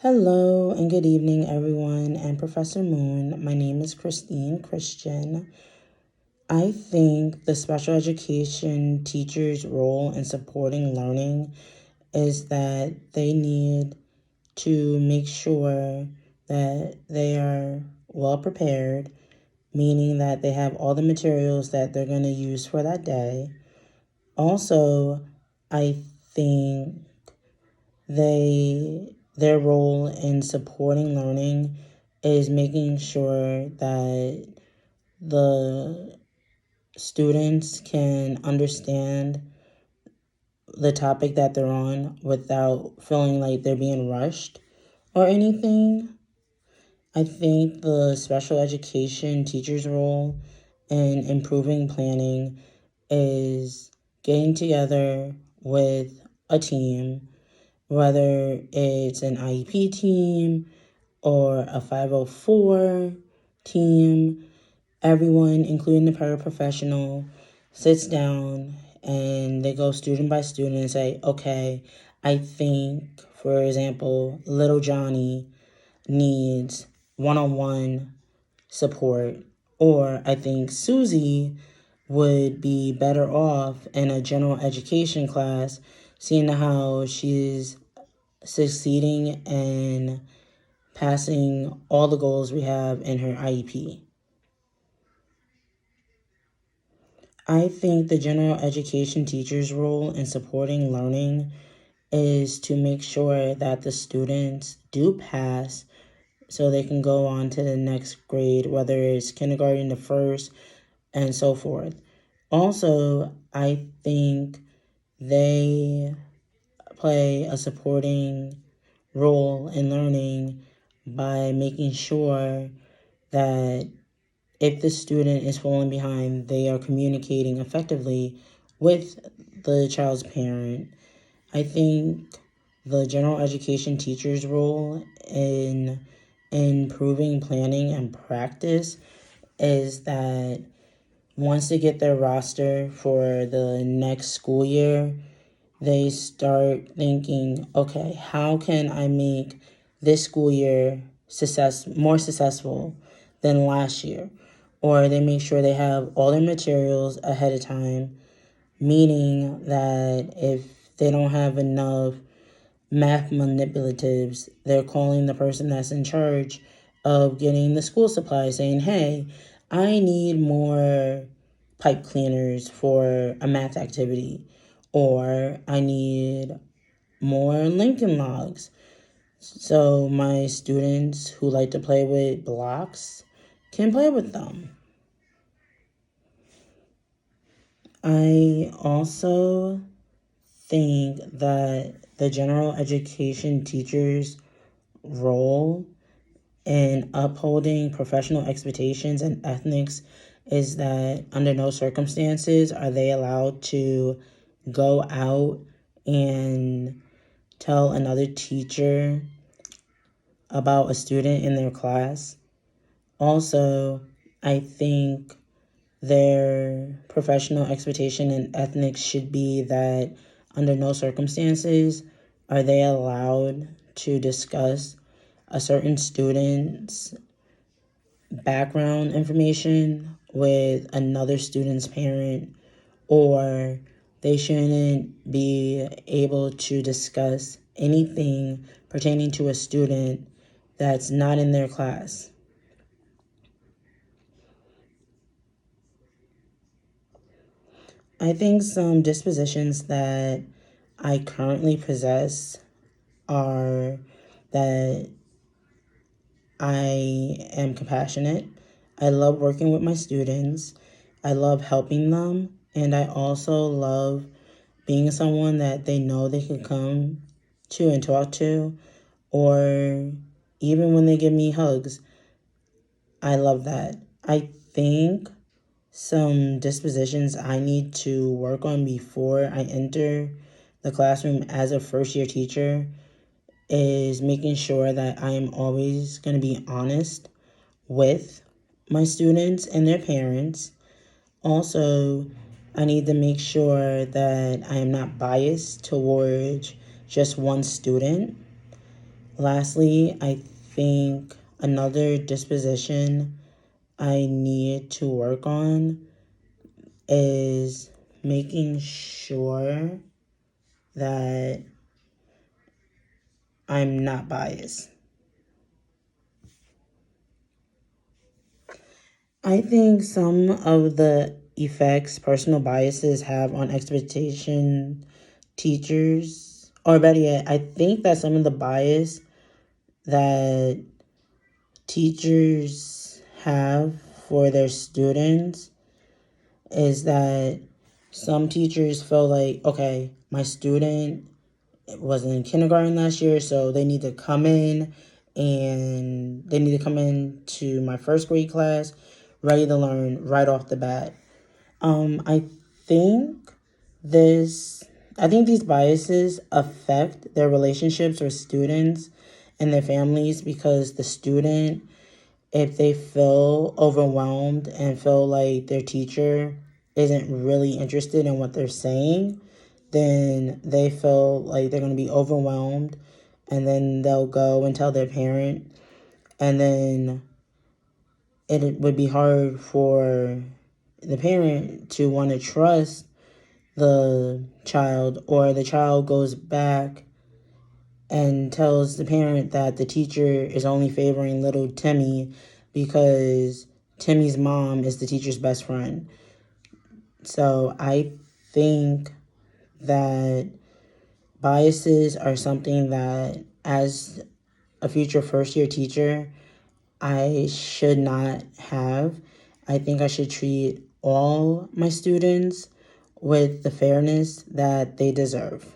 Hello and good evening, everyone, and Professor Moon. My name is Christine Christian. I think the special education teacher's role in supporting learning is that they need to make sure that they are well prepared, meaning that they have all the materials that they're going to use for that day. Also, I think their role in supporting learning is making sure that the students can understand the topic that they're on without feeling like they're being rushed or anything. I think the special education teacher's role in improving planning is getting together with a team, whether it's an IEP team or a 504 team. Everyone, including the paraprofessional, sits down and they go student by student and say, okay, I think, for example, little Johnny needs one-on-one support, or I think Susie would be better off in a general education class, seeing how she's succeeding and passing all the goals we have in her IEP. I think the general education teacher's role in supporting learning is to make sure that the students do pass so they can go on to the next grade, whether it's kindergarten to first and so forth. Also, I think they play a supporting role in learning by making sure that if the student is falling behind, they are communicating effectively with the child's parent. I think the general education teacher's role in improving planning and practice is that once they get their roster for the next school year, they start thinking, okay, how can I make this school year more successful than last year? Or they make sure they have all their materials ahead of time, meaning that if they don't have enough math manipulatives, they're calling the person that's in charge of getting the school supplies saying, hey, I need more pipe cleaners for a math activity, or I need more Lincoln logs. So my students who like to play with blocks can play with them. I also think that the general education teacher's role in upholding professional expectations and ethics is that under no circumstances are they allowed to go out and tell another teacher about a student in their class. Also, I think their professional expectation and ethics should be that under no circumstances are they allowed to discuss a certain student's background information with another student's parent, or they shouldn't be able to discuss anything pertaining to a student that's not in their class. I think some dispositions that I currently possess are that I am compassionate. I love working with my students. I love helping them. And I also love being someone that they know they can come to and talk to. Or even when they give me hugs, I love that. I think some dispositions I need to work on before I enter the classroom as a first year teacher is making sure that I am always going to be honest with my students and their parents. Also, I need to make sure that I am not biased towards just one student. Lastly, I think another disposition I need to work on is making sure that I'm not biased. I think some of the effects personal biases have on expectation teachers, or better yet, I think that some of the bias that teachers have for their students is that some teachers feel like, okay, my student was in kindergarten last year, so they need to come in and they need to come in to my first grade class ready to learn right off the bat. I think this I think these biases affect their relationships with students and their families because the student, if they feel overwhelmed and feel like their teacher isn't really interested in what they're saying, then they feel like they're going to be overwhelmed, and then they'll go and tell their parent, and then it would be hard for the parent to want to trust the child, or the child goes back and tells the parent that the teacher is only favoring little Timmy because Timmy's mom is the teacher's best friend. So I think that biases are something that, as a future first year teacher, I should not have. I think I should treat all my students with the fairness that they deserve.